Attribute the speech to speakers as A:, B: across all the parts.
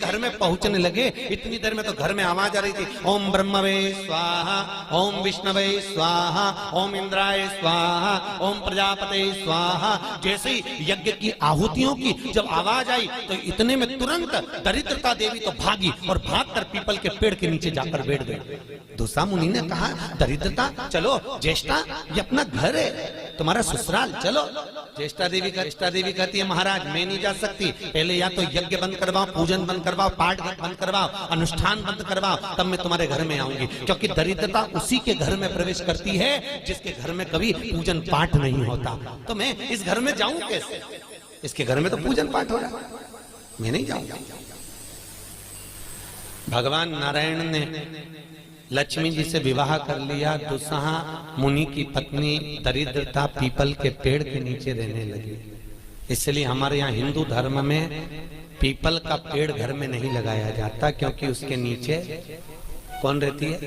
A: घर में पहुंचने लगे, इतनी देर में तो घर में आवाज आ रही थी, ओम ब्रह्मवे स्वाहा, ओम विष्णवे स्वाहा, ओम इंद्राय स्वाहा, ओम प्रजापते स्वाहा। जैसे ही यज्ञ की आहुतियों की जब आवाज आई तो इतने में तुरंत दरिद्रता देवी तो भागी और भागकर पीपल के पेड़ के नीचे जाकर बैठ गई। दूसरा मुनि ने कहा, दरिद्रता चलो, ज्येष्ठा ये अपना घर है, तुम्हारा ससुराल, चलो। ज्येष्ठा देवी कहती है, महाराज मैं नहीं जा सकती, पहले या तो यज्ञ बंद करवाओ, पूजन बंद करवाओ, पाठ बंद करवाओ, अनुष्ठान बंद करवाओ, तब मैं तुम्हारे घर में आऊंगी। क्योंकि दरिद्रता उसी के घर में प्रवेश करती है जिसके घर में कभी पूजन पाठ नहीं होता। तो मैं इस घर में जाऊं कैसे? इसके घर में तो पूजन पाठ हो रहा, मैं नहीं जाऊंगा। भगवान नारायण ने लक्ष्मी जी से विवाह कर लिया। दुस्सहा मुनि की पत्नी दरिद्रता पीपल के पेड़ के नीचे रहने लगी। इसलिए हमारे यहाँ हिंदू धर्म में पीपल का पेड़ घर में नहीं लगाया जाता, क्योंकि उसके नीचे कौन रहती है?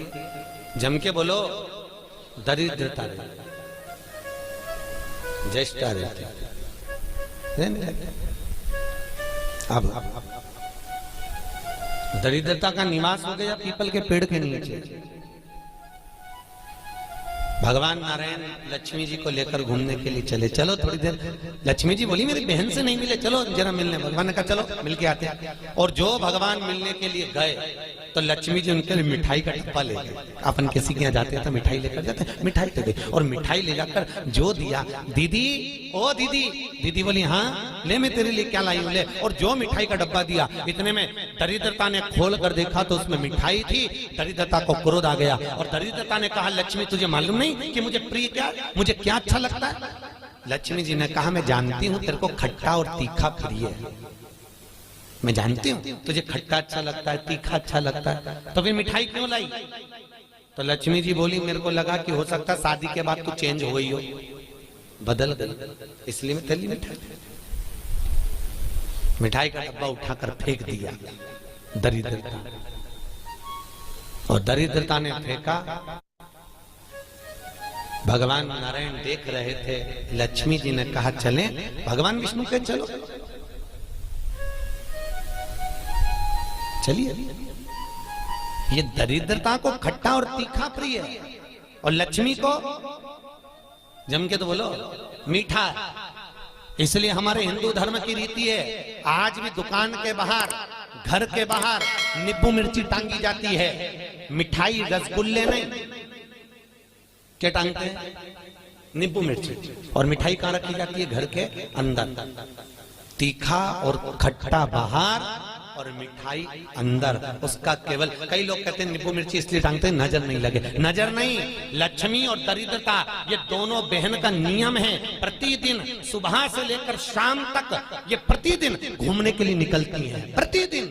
A: जम के बोलो, दरिद्रता रहती, ज्येष्ठा रहती। अब दरिद्रता का निवास हो गया पीपल के पेड़ के नीचे। भगवान नारायण लक्ष्मी जी को लेकर घूमने के लिए चले। चलो थोड़ी देर, लक्ष्मी जी बोली मेरी बहन से नहीं मिले, चलो जरा मिलने। भगवान ने कहा चलो मिल के आते हैं। और जो भगवान मिलने के लिए गए तो लक्ष्मी जी उनके लिए मिठाई का डब्बा ले गए। अपन किसी के यहाँ जाते हैं तो मिठाई लेकर जाते हैं, मिठाई दे गई। और मिठाई ले जाकर जो दिया, दीदी ओ दीदी, दीदी बोली हाँ ले, मैं तेरे लिए क्या लाई हूं, ले। और जो मिठाई का डब्बा दिया, इतने में दरिद्रता ने खोल कर देखा तो उसमें मिठाई थी। दरिद्रता को क्रोध आ गया और दरिद्रता ने कहा, लक्ष्मी तुझे मालूम नहीं कि मुझे प्रिय क्या, मुझे क्या अच्छा लगता है? लक्ष्मी जी ने कहा, मैं जानती हूँ तेरे को खट्टा और तीखा प्रिय है, मैं जानती हूँ तुझे खट्टा अच्छा लगता है, तीखा अच्छा लगता है, तो फिर मिठाई क्यों लाई? तो लक्ष्मी जी बोली, मेरे को लगा कि हो सकता है शादी के बाद तू चेंज हो गई हो, बदल गई, इसलिए मैं तेरी मिठाई का डब्बा उठाकर फेंक दिया दरिद्रता। और दरिद्रता ने फेंका। भगवान नारायण देख रहे थे। लक्ष्मी जी ने कहा चलें, भगवान विष्णु के चलो, चलिए। ये दरिद्रता को खट्टा और तीखा प्रिय है और लक्ष्मी को जम के तो बोलो मीठा। इसलिए हमारे हिंदू धर्म की रीति है, आज भी दुकान के बाहर, घर के बाहर नींबू मिर्ची टांगी जाती है। मिठाई रसगुल्ले नहीं, क्या टांगते हैं? नींबू मिर्ची। और मिठाई कहाँ रखी जाती है? घर के अंदर। तीखा और खट्टा बाहर और मिठाई अंदर। उसका केवल, कई लोग कहते हैं नींबू मिर्ची इसलिए टांगते हैं नजर नहीं लगे। नजर नहीं, लक्ष्मी और दरिद्रता ये दोनों बहन का नियम है। प्रतिदिन सुबह से लेकर शाम तक ये प्रतिदिन घूमने के लिए निकलती हैं। प्रतिदिन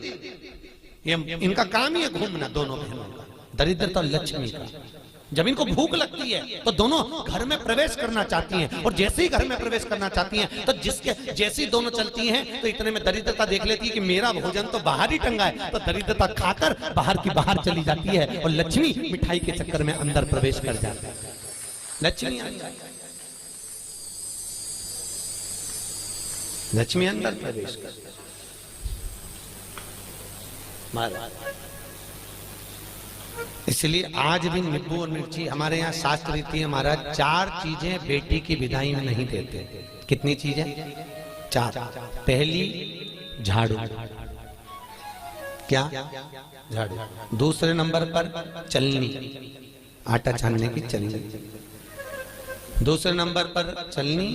A: ये इनका काम ही है घूमना, दोनों बहनों का, दरिद्रता और लक्ष्मी का। जब इनको भूख लगती है तो दोनों घर में प्रवेश करना चाहती हैं, और जैसे ही घर में प्रवेश करना चाहती हैं तो जिसके जैसी दोनों चलती हैं तो इतने में दरिद्रता देख लेती है कि मेरा भोजन तो बाहर ही टंगा है, तो दरिद्रता खाकर बाहर की बाहर चली जाती है और लक्ष्मी मिठाई के चक्कर में अंदर प्रवेश कर जाती है। लक्ष्मी लक्ष्मी अंदर प्रवेश कर। इसलिए आज भी नींबू और मिर्ची, हमारे यहाँ शास्त्र रीति है महाराज, 4 चीजें बेटी की विदाई में नहीं देते। कितनी चीजें? 4। पहली झाड़ू, क्या? झाड़ू। दूसरे नंबर पर चलनी, आटा छानने की चलनी। दूसरे नंबर पर चलनी,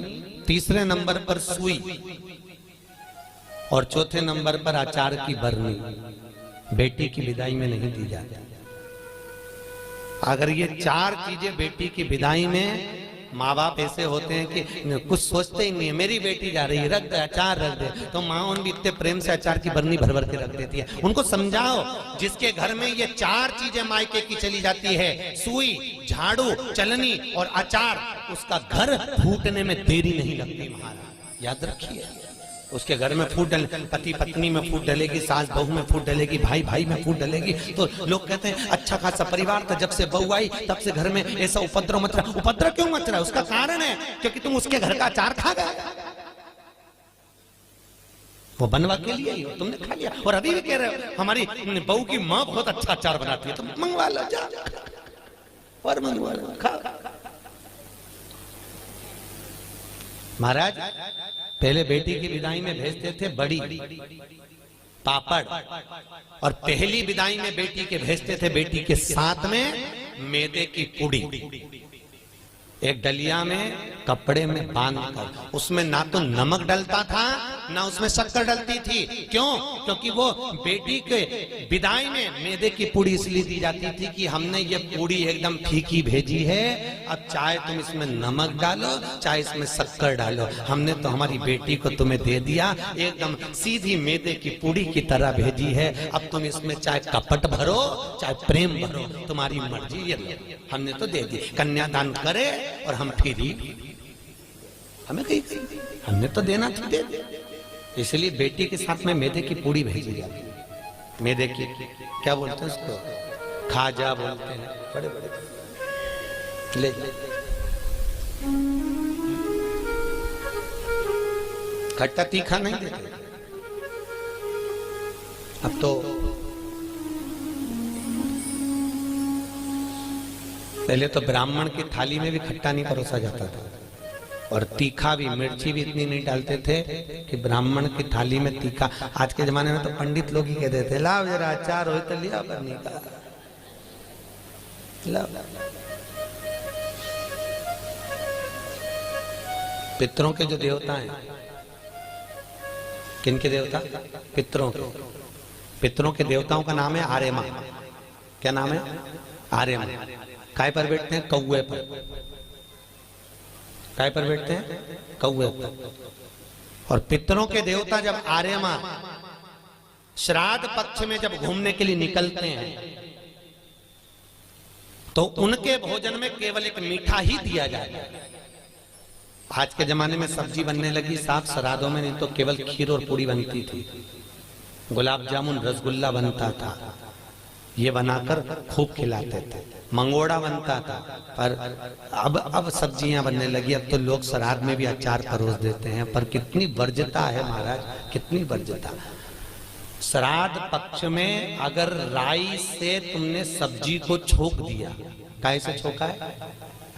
A: तीसरे नंबर पर सुई, और चौथे नंबर पर अचार की बरनी। बेटी की विदाई में नहीं दी जाती। अगर ये 4 चीजें बेटी की विदाई में, माँ बाप ऐसे होते हैं कि कुछ सोचते ही नहीं है, मेरी बेटी जा रही है, रख दे अचार रख दे, तो माँ उन भी इतने प्रेम से अचार की बरनी भर भर के रख देती है। उनको समझाओ, जिसके घर में ये 4 चीजें मायके की चली जाती है, सुई, झाड़ू, चलनी और अचार, उसका घर फूटने में देरी नहीं लगती महाराज, याद रखिए। उसके घर में फूट डले, पति पत्नी में फूट डलेगी, सास बहू में फूट डलेगी, भाई भाई में फूट डलेगी, तो लोग कहते हैं अच्छा खासा परिवार था, जब से बहू आई तब से घर में ऐसा उपद्रव मच रहा। उपद्रव क्यों मच रहा है? उसका कारण है क्योंकि तुम उसके घर का अचार खा गए। वो बनवा के लिए ही हो, तुमने खा लिया। और अभी भी कह रहे हो हमारी बहू की माँ बहुत अच्छा अचार बनाती है, तो मंगवा लो, जा और मंगवा लो, खा। महाराज पहले बेटी की विदाई में भेजते थे बड़ी, पापड़, और पहली विदाई में बेटी के भेजते थे बेटी के साथ में मैदे की पूड़ी, एक डलिया में कपड़े में बांधकर। उसमें ना तो नमक डलता था ना उसमें शक्कर डलती थी। क्यों? क्योंकि वो बेटी के विदाई में मैदे की पूड़ी इसलिए दी जाती थी कि हमने ये पूड़ी एकदम फीकी भेजी है, अब चाहे तुम इसमें नमक डालो चाहे इसमें शक्कर डालो, हमने तो हमारी बेटी को तुम्हें दे दिया, एकदम सीधी मैदे की पूड़ी की तरह भेजी है। अब तुम इसमें चाहे कपट भरो चाहे प्रेम भरो, तुम्हारी मर्जी, ये हमने तो दे दी। कन्यादान करे और हम फिरी, हमें कहीं हमने तो देना था, दे दे। इसलिए बेटी के साथ में मैदे की पूड़ी भेजी जाती। मैदे की क्या बोलते हैं उसको, खाजा बोलते हैं, बड़े बड़े ले खट्टा तीखा नहीं देते। अब तो पहले तो ब्राह्मण की थाली में भी खट्टा नहीं परोसा जाता था, और तीखा भी, मिर्ची भी इतनी नहीं डालते थे कि ब्राह्मण की थाली में तीखा। आज के जमाने में तो पंडित लोग ही कह देते लाओ जरा अचार हो तो लिया बनी का, लाओ। पितरों के जो देवता हैं, किनके देवता? पितरों के। पितरों के देवताओं का नाम है आर्यमा। क्या नाम है? आर्यमा। काय पर बैठते हैं? कौवे पर। काय पर बैठते हैं? कौवे पर। और पितरों के देवता जब आर्यमा श्राद्ध पक्ष में जब घूमने के लिए निकलते हैं तो उनके भोजन में केवल एक मीठा ही दिया जाता है। आज के जमाने में सब्जी बनने लगी साफ श्राद्धों में, नहीं तो केवल खीर और पूड़ी बनती थी, गुलाब जामुन रसगुल्ला बनता था, ये बनाकर खूब खिलाते थे, मंगोड़ा बनता था। पर अब सब्जियां बनने लगी, अब तो लोग श्राद्ध में भी अचार परोस देते हैं। पर कितनी वर्ज्यता है महाराज, कितनी वर्ज्यता। श्राद्ध पक्ष में अगर राई से तुमने सब्जी को छोक दिया, काहे से छोका है?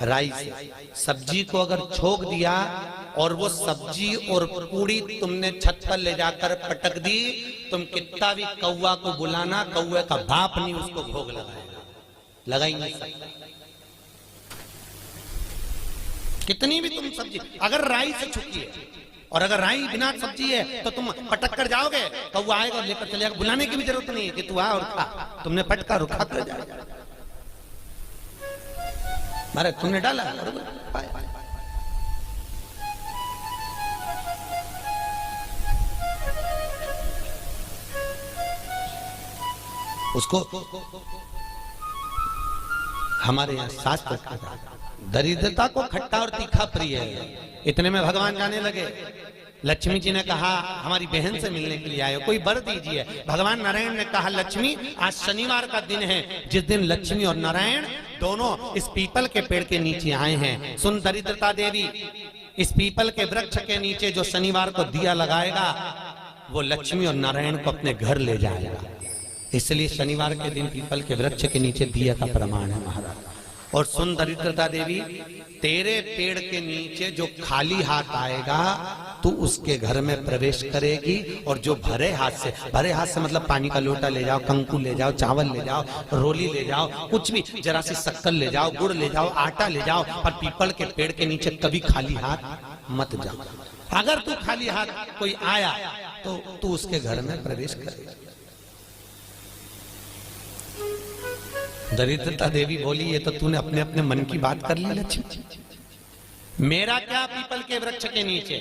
A: राई से। सब्जी को अगर छोक दिया और वो सब्जी और पूड़ी तुमने छत पर ले जाकर पटक दी, तुम कितना भी कौवा को बुलाना, कौवे का बाप नहीं उसको भोग लगाएगा, लगा ही नहीं सकता। कितनी भी तुम सब्जी अगर राई से छुकी है, और अगर राई बिना सब्जी है तो तुम पटक कर जाओगे, कौवा आएगा और लेकर चलेगा, बुलाने की भी जरूरत नहीं है कि तू आ और खा, तुमने पटका और खा कर जाएगा। मारे तुमने डाला उसको। हमारे यहाँ शास्त्र दरिद्रता को खट्टा और तीखा प्रिय है। इतने में भगवान जाने लगे। लक्ष्मी जी ने कहा हमारी बहन से मिलने के लिए आए हो, कोई वर दीजिए। भगवान नारायण ने कहा लक्ष्मी आज शनिवार का दिन है, जिस दिन लक्ष्मी और नारायण दोनों इस पीपल के पेड़ के नीचे आए हैं। सुन दरिद्रता देवी, इस पीपल के वृक्ष के नीचे जो शनिवार को दिया लगाएगा वो लक्ष्मी और नारायण को अपने घर ले जाएगा। इसलिए शनिवार के दिन पीपल के वृक्ष के नीचे दिया का प्रमाण है महाराज। और सुन दरिद्रता देवी, तेरे पेड़ के नीचे जो खाली हाथ आएगा तू उसके घर में प्रवेश करेगी, और जो भरे हाथ से मतलब पानी का लोटा ले जाओ, कंकु ले जाओ, चावल ले जाओ, रोली ले जाओ, कुछ भी, जरा सी शक्कर ले जाओ, गुड़ ले जाओ, आटा ले जाओ, पर पीपल के पेड़ के नीचे कभी खाली हाथ मत जाओ। अगर तू खाली हाथ कोई आया तो तू उसके घर में प्रवेश करेगा। दरिद्रता देवी बोली ये तो तूने अपने अपने मन की बात कर ली लक्ष्मी, मेरा क्या पीपल के वृक्ष के नीचे।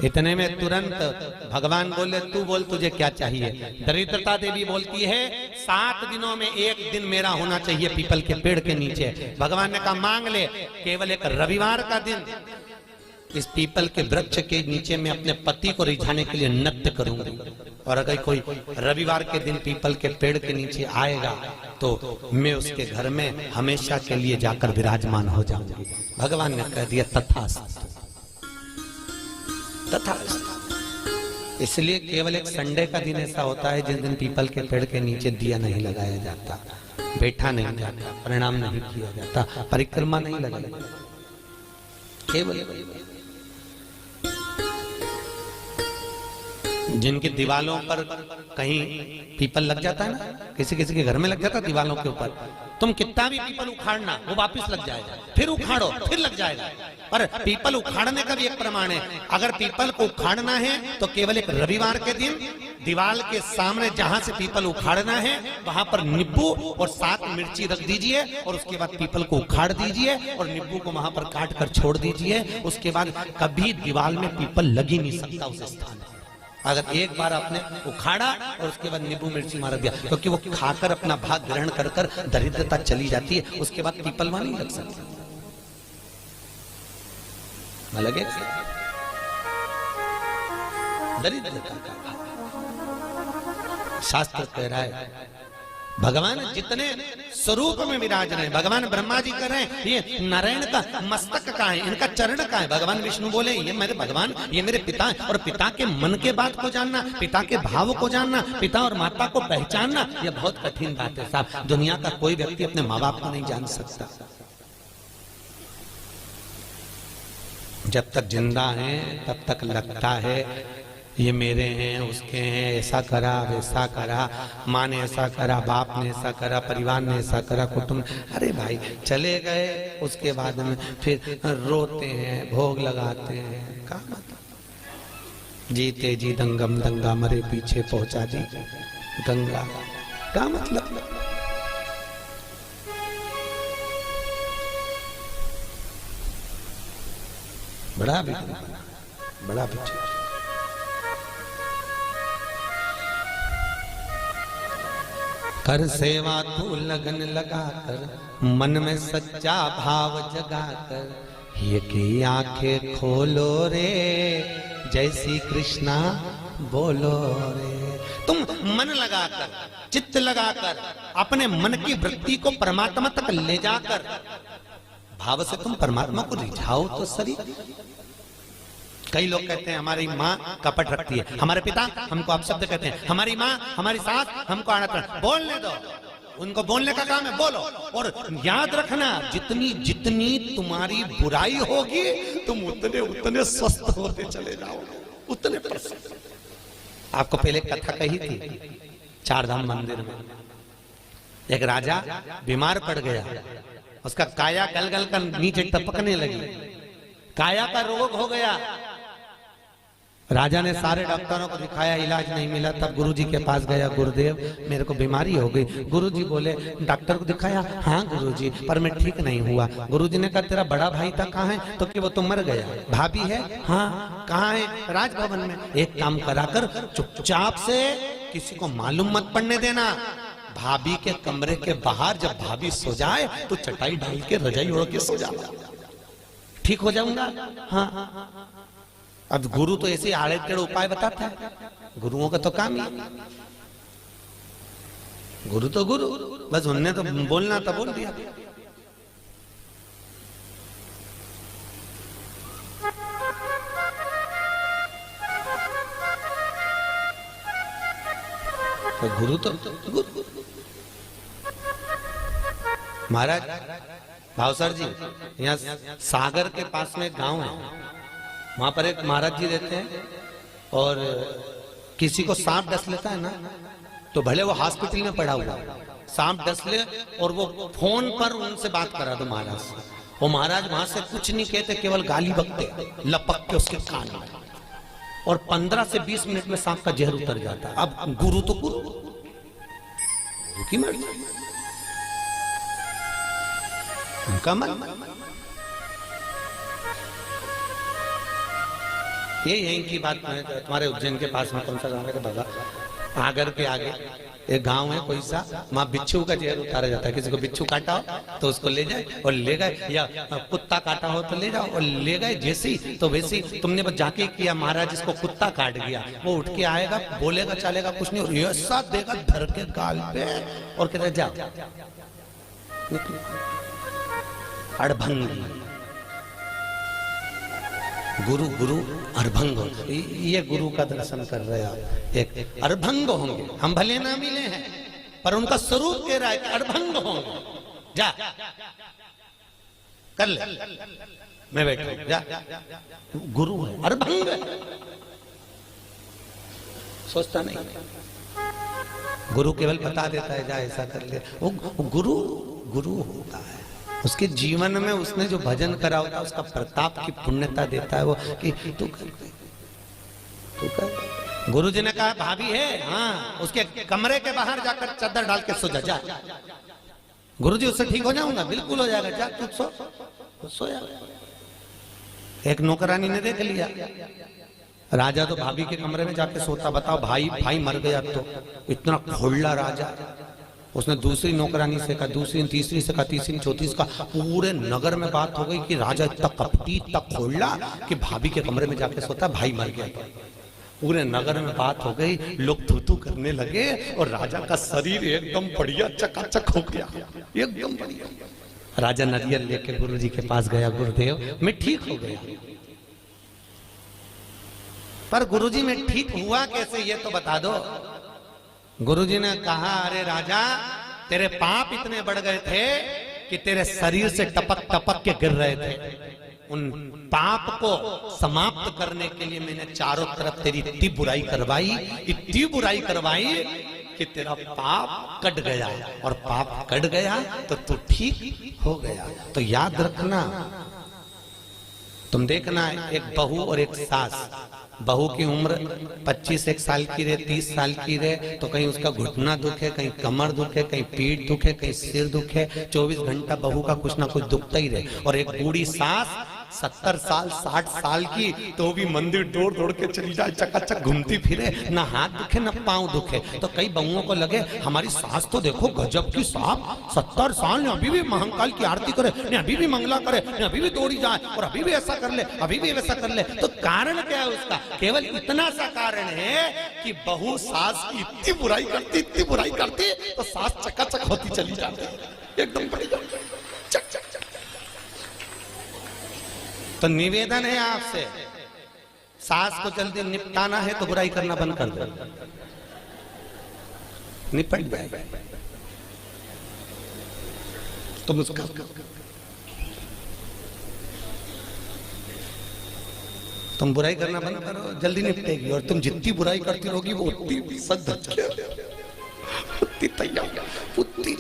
A: इतने में तुरंत भगवान बोले तू बोल तुझे क्या चाहिए। दरिद्रता देवी बोलती है 7 दिनों में एक दिन मेरा होना चाहिए पीपल के पेड़ के नीचे। भगवान ने कहा मांग ले, केवल एक रविवार का दिन इस पीपल के वृक्ष के नीचे मैं अपने पति को रिझाने के लिए नृत्य करूंगी, और अगर कोई रविवार के दिन पीपल के पेड़ के नीचे आएगा तो मैं उसके घर में हमेशा के लिए जाकर विराजमान हो जाऊंगी। भगवान ने कह दिया तथास्तु, तथास्तु। इसलिए केवल एक संडे का दिन ऐसा होता है जिस दिन पीपल के पेड़ के नीचे दिया नहीं लगाया जाता, बैठा नहीं जाता, प्रणाम नहीं किया जाता, परिक्रमा नहीं लगाई जाती। केवल जिनकी दीवालों पर कहीं पीपल लग जाता है ना, किसी किसी के घर में लग जाता है दीवालों के ऊपर, तुम कितना भी पीपल उखाड़ना वो वापस लग जाएगा, फिर उखाड़ो फिर लग जाएगा। पर पीपल उखाड़ने का भी एक प्रमाण है, अगर पीपल को उखाड़ना है तो केवल एक रविवार के दिन दीवाल के सामने जहां से पीपल उखाड़ना है वहां पर नींबू और 7 मिर्ची रख दीजिए और उसके बाद पीपल को उखाड़ दीजिए और नींबू को वहां पर काट कर छोड़ दीजिए। उसके बाद कभी दीवाल में पीपल लग ही नहीं सकता उस स्थान पर। अगर एक बार आपने उखाड़ा और उसके बाद नींबू मिर्ची मार दिया, क्योंकि वो खाकर अपना भाग ग्रहण कर कर दरिद्रता चली जाती है, उसके बाद पीपल वहां नहीं लग सकती। लगे दरिद्रता का शास्त्र कह रहा है भगवान जितने स्वरूप में विराज रहे हैं, भगवान ब्रह्मा जी कर रहे हैं ये नारायण का मस्तक का है, इनका चरण का है। भगवान विष्णु बोले ये मेरे भगवान, ये मेरे पिता है। और पिता के मन के बात को जानना, पिता के भाव को जानना, पिता और माता को पहचानना, ये बहुत कठिन बात है साहब। दुनिया का कोई व्यक्ति अपने माँ बाप को नहीं जान सकता। जब तक जिंदा है तब तक लगता है ये मेरे हैं, उसके हैं, ऐसा करा वैसा करा, माँ ने ऐसा करा, बाप ने ऐसा करा, परिवार ने ऐसा करा, कुटुंब। अरे भाई चले गए, उसके बाद में फिर रोते हैं, भोग लगाते हैं। क्या मतलब जीते जी दंगम दंगा, मरे पीछे पहुंचा दी गंगा। क्या मतलब? बड़ा पीछे। कर सेवा तू लगन लगा कर, मन में सच्चा भाव जगा कर, ये की आंखें खोलो रे, जय श्री कृष्णा बोलो रे। तुम मन लगाकर, चित्त लगाकर, अपने मन की वृत्ति को परमात्मा तक ले जाकर भाव से तुम परमात्मा को रिझाओ तो सही। कई लोग कहते हैं हमारी माँ कपट रखती है, हमारे पिता हमको अपशब्द कहते हैं, हमारी माँ हमारी सास हमको आना। बोलने दो, उनको बोलने का काम है, बोलो। और याद रखना जितनी जितनी तुम्हारी बुराई होगी तुम उतने उतने स्वस्थ होते चले जाओगे, उतने प्रसन्न। आपको पहले कथा कही थी चारधाम मंदिर में, एक राजा बीमार पड़ गया, उसका काया गल गल कर नीचे टपकने लगी, काया का रोग हो गया। राजा ने सारे डॉक्टरों को दिखाया, इलाज नहीं मिला। तब गुरुजी के पास गया, गुरुदेव मेरे को बीमारी हो गई। गुरुजी बोले डॉक्टर को दिखाया, हाँ गुरुजी पर मैं ठीक नहीं हुआ। गुरुजी ने कहा तेरा बड़ा भाई था कहाँ है? तो कि वो तो मर गया। भाभी है? हाँ। कहाँ है? राजभवन में। एक काम करा कर चुपचाप से किसी को मालूम मत पड़ने देना, भाभी के कमरे के बाहर जब भाभी सो जाए तो चटाई डाल के रजाई ओढ़ के सो जा, ठीक हो जाऊंगा। हाँ। अब गुरु तो ऐसे आड़े टेढ़े उपाय बताता है, गुरुओं का तो काम ही। गुरु तो गुरु, बस उनने तो बोलना था बोल दिया। तो गुरु तो गुरु। महाराज भावसर जी, यहाँ सागर के पास में गांव है, वहां पर एक महाराज जी रहते हैं और किसी को सांप डस लेता है ना, तो भले वो हॉस्पिटल में पड़ा हुआ, सांप डस ले और वो फोन पर उनसे बात करा दो महाराज से, वो महाराज वहां से कुछ नहीं कहते, केवल गाली बकते, लपक के उसके कान में, और 15 से 20 मिनट में सांप का जहर उतर जाता है। अब गुरु तो गुरु, गुरु की मर्जी, उनका मन। ये यहीं की बात है। तुम्हारे उज्जैन के पास में कौन सा गांव है बाबा, आगर के आगे एक गांव है कोई सा, वहां बिच्छू का जहर उतारा जाता है। किसी को बिच्छू काटा हो तो उसको ले जाए और ले गए, या कुत्ता काटा हो तो ले जाओ और ले गए। जैसे ही तो वैसे ही तुमने बस जाके किया, महाराज इसको कुत्ता काट गया, वो उठ के आएगा, बोलेगा चलेगा कुछ नहीं, और ऐसा देगा धर के गाल पे और कहता जा अड़भंगी। गुरु गुरु अर्भंग ये गुरु का दर्शन कर रहे आप, एक अर्भंग होंगे। हम भले ना मिले हैं पर उनका स्वरूप कह रहा है कि अर्भंग होंगे। जा कर ले, मैं बैठा जा, गुरु है, अर्भंग है। सोचता नहीं, गुरु केवल बता देता है जा ऐसा कर ले। वो गुरु गुरु होता है, उसके जीवन में उसने जो भजन करा होता है उसका प्रताप की पुण्यता देता है वो कि तू कर। गुरु जी ने कहा भाभी है, हाँ उसके कमरे के बाहर जाकर चादर डाल के सो जा। गुरु जी उससे ठीक हो जाऊंगा, बिल्कुल हो जाएगा, जा तू सोया। एक नौकरानी ने देख लिया, राजा तो भाभी के कमरे में जाके सोता। बताओ भाई मर गया तो इतना खोला राजा। उसने दूसरी नौकरानी से कहा, दूसरी तीसरी से कहा, तीसरी चौथी से कहा, पूरे नगर में बात हो गई कि राजा इतना कपटी इतना खोला कि भाभी के कमरे में जाके सोता, भाई मर गया। पूरे नगर में बात हो गई, लोग थू करने लगे और राजा का शरीर एकदम बढ़िया चकाचक हो गया, एकदम बढ़िया। राजा नारियल लेके गुरु जी के पास गया, गुरुदेव मैं ठीक हो गया। पर गुरुजी में ठीक हुआ कैसे ये तो बता दो। गुरुजी ने कहा अरे राजा तेरे पाप इतने बढ़ गए थे कि तेरे शरीर से टपक टपक के गिर रहे थे। उन पाप को समाप्त करने के लिए मैंने चारों तरफ तेरी इतनी बुराई करवाई कि तेरा पाप कट गया, और पाप कट गया तो तू ठीक हो गया। तो याद रखना, तुम देखना एक बहू और एक सास, बहू की उम्र 25 साल की रहे, 30 साल की रहे तो कहीं उसका घुटना दुखे, कहीं कमर दुखे, कहीं पीठ दुखे, कहीं सिर दुखे, 24 घंटा बहू का कुछ ना कुछ दुखता ही रहे। और एक बूढ़ी सास 70 साल 60 साल की तो भी मंदिर दौड़ दौड़ के चली जाए, चकाचक घूमती फिरे, ना हाथ दुखे ना पांव दुखे। तो कई बहुओं को लगे हमारी सास तो देखो गजब की साहब, 70 साल ने अभी भी महाकाल की आरती करे, ने अभी भी मंगला करे, ने अभी भी दौड़ी जाए और अभी भी ऐसा कर ले, अभी भी वैसा कर ले। तो कारण क्या है उसका? केवल इतना सा कारण है कि बहू सास की इतनी बुराई करती तो सास चकाचक होती चली जाती, एकदम बढ़िया चक चक। तो निवेदन है आपसे, सास को जल्दी निपटाना है तो बुराई करना बंद कर दो, निपट जाए। तुम उसका तुम बुराई करना बंद करो, जल्दी निपटेगी। और तुम जितनी बुराई करती रहोगी वो उतनी सद उतनी तैयार उतनी।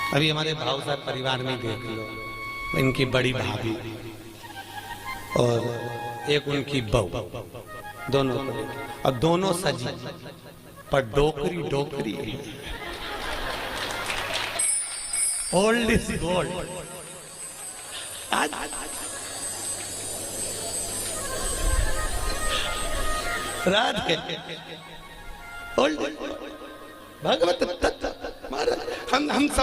A: अभी हमारे भाव साहब परिवार में देख लो, इनकी बड़ी भाभी और एक उनकी बहू, दोनों को, और दोनों सजी पर डोकरी old is gold. Radhe old भगवत तत्व हम सब